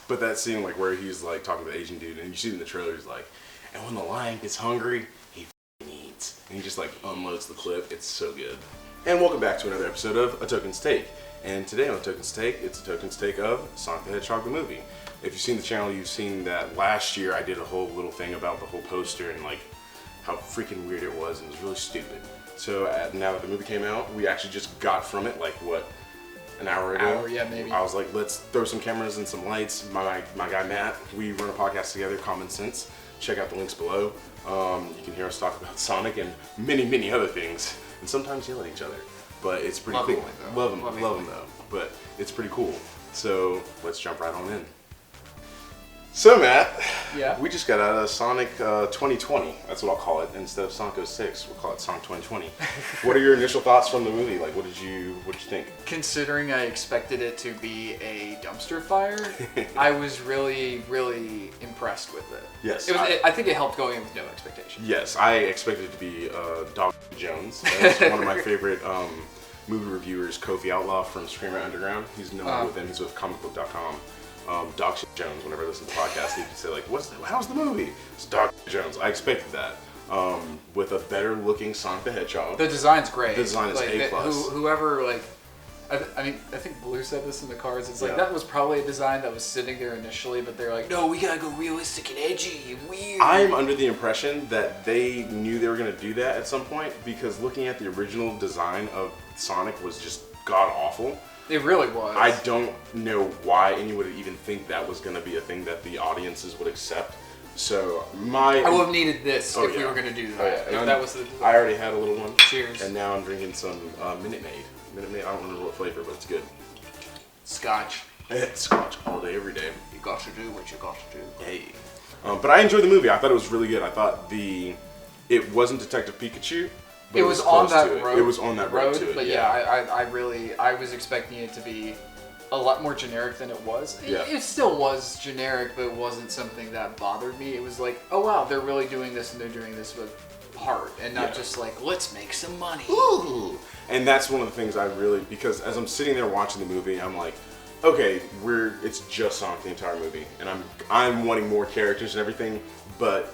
But that scene, like, where he's, like, talking to the Asian dude, and you see it in the trailer, he's like, and when the lion gets hungry, he eats. And he just, like, unloads the clip. It's so good. And welcome back to another episode of A Token's Take. And today on A Token's Take, it's A Token's Take of Sonic the Hedgehog the movie. If you've seen the channel, you've seen that last year I did a whole little thing about the whole poster and, like, how freaking weird it was, and it was really stupid. So now that the movie came out, we actually just got from it, like, what, an hour ago? Yeah, maybe. I was like, let's throw some cameras and some lights. My guy Matt, we run a podcast together, Common Sense. Check out the links below. You can hear us talk about Sonic and many, many other things, and sometimes yell at each other. But it's pretty cool. Love them though. But it's pretty cool. So let's jump right on in. So Matt, yeah, we just got out of Sonic 2020. That's what I'll call it. Instead of Sonic 06, we'll call it Sonic 2020. What are your initial thoughts from the movie? Like, what did you think? Considering I expected it to be a dumpster fire, I was really, really impressed with it. Yes, I think it helped going in with no expectation. Yes, I expected it to be Dog Jones. That's one of my favorite movie reviewers, Kofi Outlaw from Screamer Underground. He's known with him. He's with comicbook.com. Dog Jones, whenever I listen to the podcast, he can say, like, how's the movie? It's Dog Jones. I expected that. With a better looking Sonic the Hedgehog. The design's great. The design is A+. Whoever, like, I think Blue said this in the cards. It's like, that was probably a design that was sitting there initially, but they're like, no, we gotta go realistic and edgy and weird. I'm under the impression that they knew they were gonna do that at some point, because looking at the original design of Sonic was just god awful. It really was. I don't know why anyone would even think that was going to be a thing that the audiences would accept. So I would have needed this if we were going to do that. Oh, yeah. If that was the. I already had a little one. Cheers. And now I'm drinking some Minute Maid. Minute Maid. I don't remember what flavor, but it's good. Scotch. Scotch all day, every day. You got to do what you got to do. Hey. But I enjoyed the movie. I thought it was really good. I thought it wasn't Detective Pikachu. It was on that road. It was on that road to it. But yeah, I was expecting it to be a lot more generic than it was. It still was generic, but it wasn't something that bothered me. It was like, oh wow, they're really doing this, and they're doing this with heart, and not just like, let's make some money. Ooh. And that's one of the things I really, because as I'm sitting there watching the movie, I'm like, okay, it's just Sonic the entire movie, and I'm wanting more characters and everything, but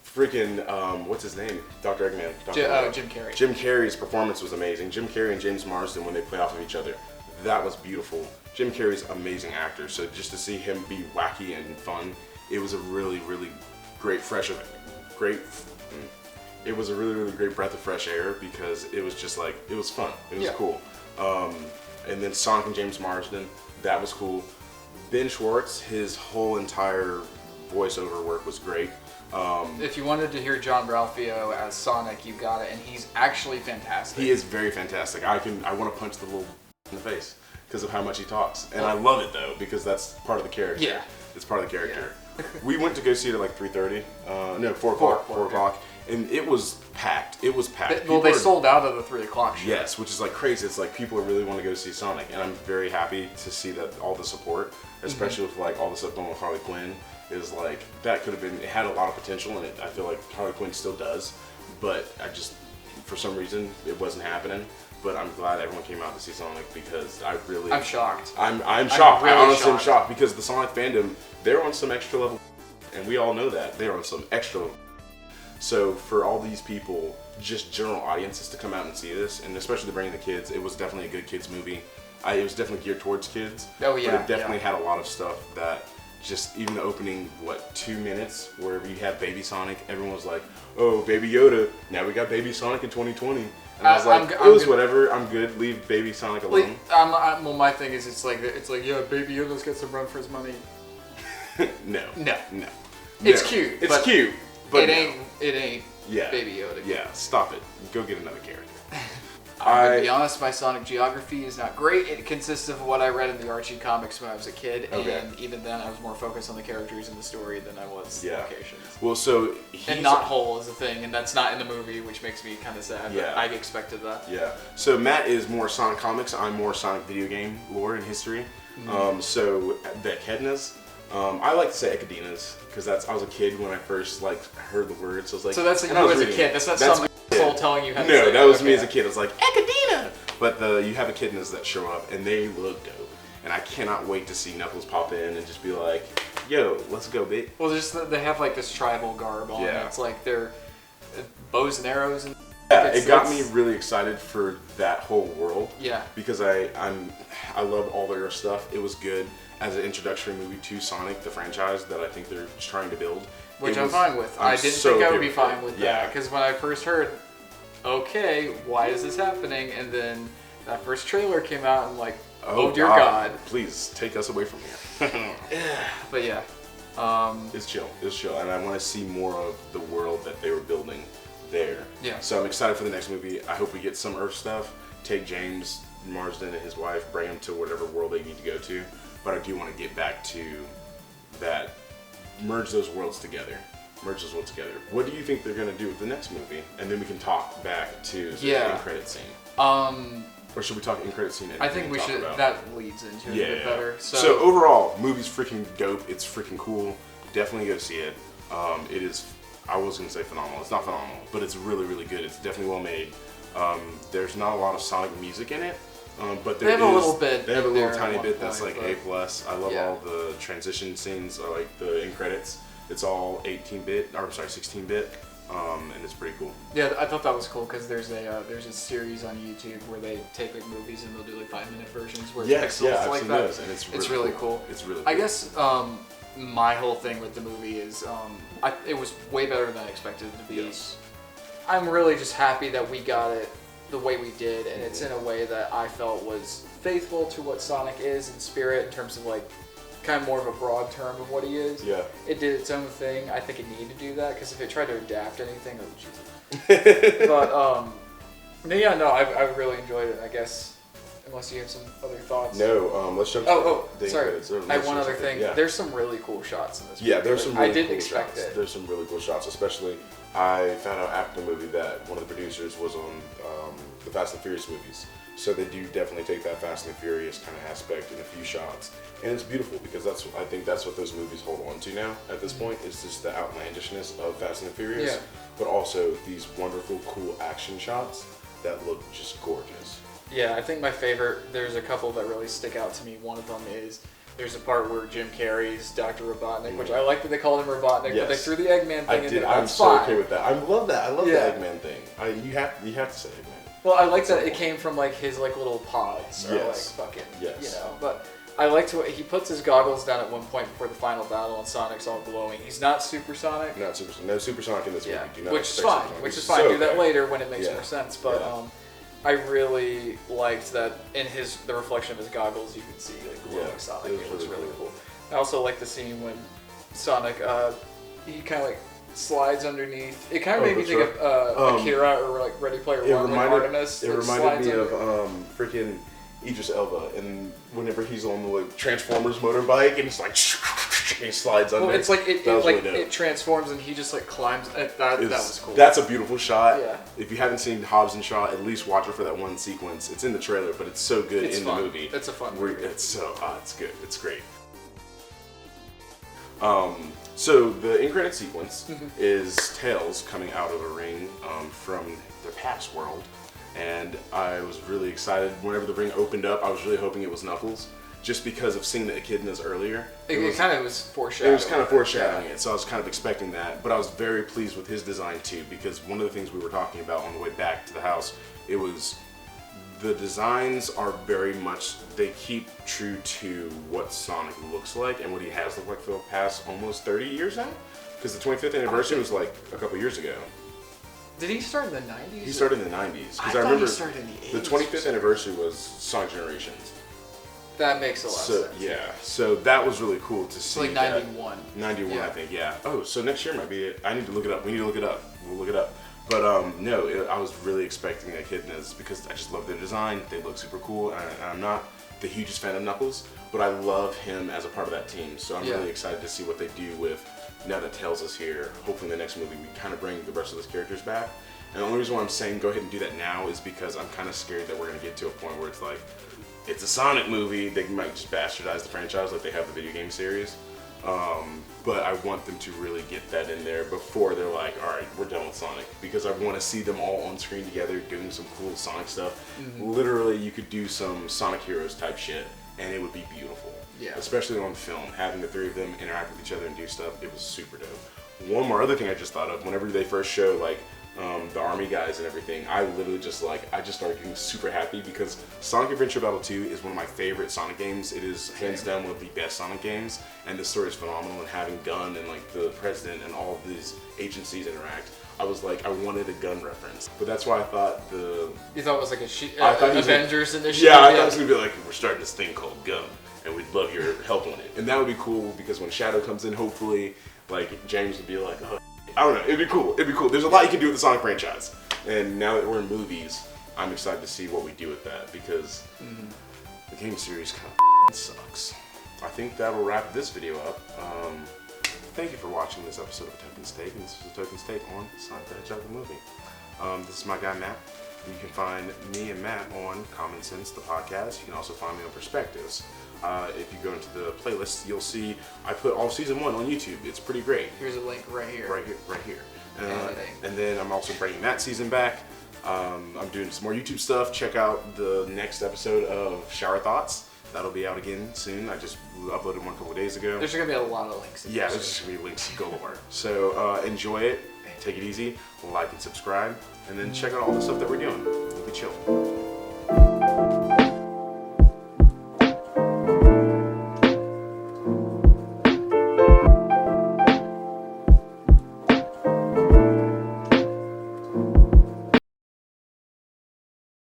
freaking, what's his name? Dr. Eggman. Jim Carrey. Jim Carrey's performance was amazing. Jim Carrey and James Marsden, when they play off of each other, that was beautiful. Jim Carrey's an amazing actor, so just to see him be wacky and fun, it was a really, really great it was a really, really great breath of fresh air, because it was just like, it was fun. It was cool. And then Sonic and James Marsden, that was cool. Ben Schwartz, his whole entire voiceover work was great. If you wanted to hear John Ralphio as Sonic, you got it, and he's actually fantastic. He is very fantastic. I want to punch the little in the face because of how much he talks, and I love it though, because that's part of the character. Yeah, it's part of the character. Yeah. We went to go see it at like 3:30. No, 4 o'clock. 4 o'clock, and it was packed. It was packed. They sold out of the 3 o'clock show. Yes, which is like crazy. It's like people really want to go see Sonic, and I'm very happy to see that all the support, especially with like all the stuff going with Harley Quinn. Is like, that could have been, it had a lot of potential, and I feel like Harley Quinn still does, but for some reason, it wasn't happening. But I'm glad everyone came out to see Sonic, because I'm shocked. I'm shocked. Really I honestly am shocked, because the Sonic fandom, they're on some extra level, and we all know that. They're on some extra level. So for all these people, just general audiences, to come out and see this, and especially to bring the kids, it was definitely a good kids movie. It was definitely geared towards kids. Oh yeah. But it definitely had a lot of stuff that, just even the opening, 2 minutes, where you had Baby Sonic, everyone was like, oh, Baby Yoda, now we got Baby Sonic in 2020. And I was like, it was whatever, I'm good, leave Baby Sonic alone. Well, my thing is, it's like, yeah, Baby Yoda's got some run for his money. No. It's cute. It's cute, but it ain't Baby Yoda. Yeah, stop it. Go get another character. I'm going to be honest, my Sonic geography is not great. It consists of what I read in the Archie comics when I was a kid, and even then I was more focused on the characters and the story than I was the locations. Well, so and Knothole is a thing, and that's not in the movie, which makes me kind of sad, but I expected that. Yeah. So Matt is more Sonic comics, I'm more Sonic video game lore and history. So the Echidnas, I like to say Echidnas, because I was a kid when I first heard the word, so I was like... So that's you as a kid, that's not some asshole telling you how to say it. No, that was me as a kid. I was like, Echidna! But you have Echidnas that show up, and they look dope. and I cannot wait to see Knuckles pop in and just be like, yo, let's go, bitch. Well, they have like this tribal garb on. Yeah. It's like they're bows and arrows and. Yeah, it got me really excited for that whole world. Yeah. Because I love all their stuff. It was good as an introductory movie to Sonic, the franchise that I think they're trying to build. Which I'm fine with. I didn't think I would be fine with that. Because when I first heard, okay, why is this happening? And then that first trailer came out and I'm like, oh dear God. Please, take us away from here. But yeah. It's chill. It's chill. And I want to see more of the world that they were building there. Yeah. So I'm excited for the next movie. I hope we get some Earth stuff. Take James Marsden and his wife, bring them to whatever world they need to go to. But I do want to get back to that, merge those worlds together. What do you think they're going to do with the next movie? And then we can talk back to the end credit scene. Or should we talk end credit scene? I think we should. That leads into it a bit better. So overall, movie's freaking dope. It's freaking cool. Definitely go see it. It is. I was gonna say phenomenal. It's not phenomenal, but it's really, really good. It's definitely well made. There's not a lot of Sonic music in it, but they have a little bit. They have a little tiny bit that's like A+. I love all the transition scenes, like the end credits. It's all 16-bit, and it's pretty cool. Yeah, I thought that was cool because there's a series on YouTube where they take like movies and they'll do like 5-minute versions where it's pixels I've like seen that. Those, and it's really cool. It's really cool. I guess my whole thing with the movie is it was way better than I expected it to be. Yes. I'm really just happy that we got it the way we did, and it's in a way that I felt was faithful to what Sonic is in spirit in terms of like kind of more of a broad term of what he is. Yeah. It did its own thing. I think it needed to do that because if it tried to adapt anything, oh Jesus. But yeah, no, I really enjoyed it. I guess unless you have some other thoughts. No, let's jump. Sorry. I have one other thing. Yeah. There's some really cool shots in this movie. Yeah, there's some. Really I didn't cool expect shots. it. There's some really cool shots, especially. I found out after the movie that one of the producers was on the Fast and Furious movies, so they do definitely take that Fast and Furious kind of aspect in a few shots, and it's beautiful because I think that's what those movies hold on to now at this point is just the outlandishness of Fast and Furious, but also these wonderful, cool action shots that look just gorgeous. Yeah, I think my favorite. There's a couple that really stick out to me. One of them is. There's a part where Jim Carrey's Dr. Robotnik, which I like that they called him Robotnik, but they threw the Eggman thing in there. I'm so okay with that. I love that. I love the Eggman thing. You have to say Eggman. Well, I like that it came from like his like little pods or like fucking you know. But I liked what he puts his goggles down at one point before the final battle, and Sonic's all glowing. He's not supersonic. No supersonic in this movie. Do not which is fine. Which is fine. Do that later when it makes more sense. But I really liked that in the reflection of his goggles, you could see like glowing Sonic. It was really cool. I also like the scene when Sonic, he kind of like slides underneath. It kind of made me think of Akira or like Ready Player One. It reminded me of freaking Idris Elba, and whenever he's on the like, Transformers motorbike, and it's like he slides under. Well, it's like it transforms, and he just like climbs. That was cool. That's a beautiful shot. Yeah. If you haven't seen Hobbs and Shaw, at least watch it for that one sequence. It's in the trailer, but it's so good the movie. It's a fun movie. It's good. It's great. So the end credit sequence is Tails coming out of a ring from the past world. And I was really excited. Whenever the ring opened up, I was really hoping it was Knuckles, just because of seeing the echidnas earlier. It kind of was foreshadowing. It was kind of foreshadowing it, so I was kind of expecting that. But I was very pleased with his design too, because one of the things we were talking about on the way back to the house, it was the designs are very much, they keep true to what Sonic looks like and what he has looked like for the past almost 30 years now. Because the 25th anniversary was like a couple years ago. Did he start in the 90s? He started in the 90s. I remember he started in the 80s. The 25th anniversary was Sonic Generations. That makes a lot of sense. Yeah, so that was really cool to see. It's like 91. 91, I think, yeah. Oh, so next year might be it. I need to look it up. We need to look it up. We'll look it up. But I was really expecting Echidnas because I just love their design. They look super cool. And I'm not the hugest fan of Knuckles, but I love him as a part of that team. So I'm really excited to see what they do with, now that Tails is here, hopefully in the next movie we kind of bring the rest of those characters back. And the only reason why I'm saying go ahead and do that now is because I'm kind of scared that we're going to get to a point where it's like, it's a Sonic movie, they might just bastardize the franchise like they have the video game series. But I want them to really get that in there before they're like, alright, we're done with Sonic. Because I want to see them all on screen together doing some cool Sonic stuff. Mm-hmm. Literally, you could do some Sonic Heroes type shit and it would be beautiful. Yeah. Especially on film, having the three of them interact with each other and do stuff, it was super dope. One more other thing I just thought of, whenever they first show like the army guys and everything, I literally just I just started getting super happy because Sonic Adventure Battle 2 is one of my favorite Sonic games. It is hands down one of the best Sonic games, and the story is phenomenal, and having Gun and like the president and all of these agencies interact, I was like, I wanted a Gun reference. But that's why I thought You thought it was like an Avengers initiative? Yeah, I thought it was going to be like, we're starting this thing called Gun, and we'd love your help on it. And that would be cool because when Shadow comes in, hopefully, like, James would be like, oh, I don't know, it'd be cool. There's a lot you can do with the Sonic franchise. And now that we're in movies, I'm excited to see what we do with that because the game series kind of sucks. I think that'll wrap this video up. Thank you for watching this episode of Token's Take, and this is a Token's Take on Sonic the Hedgehog the movie. This is my guy Matt. You can find me and Matt on Common Sense, the podcast. You can also find me on Perspectives. If you go into the playlist, you'll see I put all season 1 on YouTube. It's pretty great. Here's a link right here. Right here. And then I'm also bringing that season back. I'm doing some more YouTube stuff. Check out the next episode of Shower Thoughts. That'll be out again soon. I just uploaded one a couple of days ago. There's going to be a lot of links. Yeah, there's just going to be links galore. So enjoy it. Take it easy. Like and subscribe. And then check out all the stuff that we're doing. We'll be chill.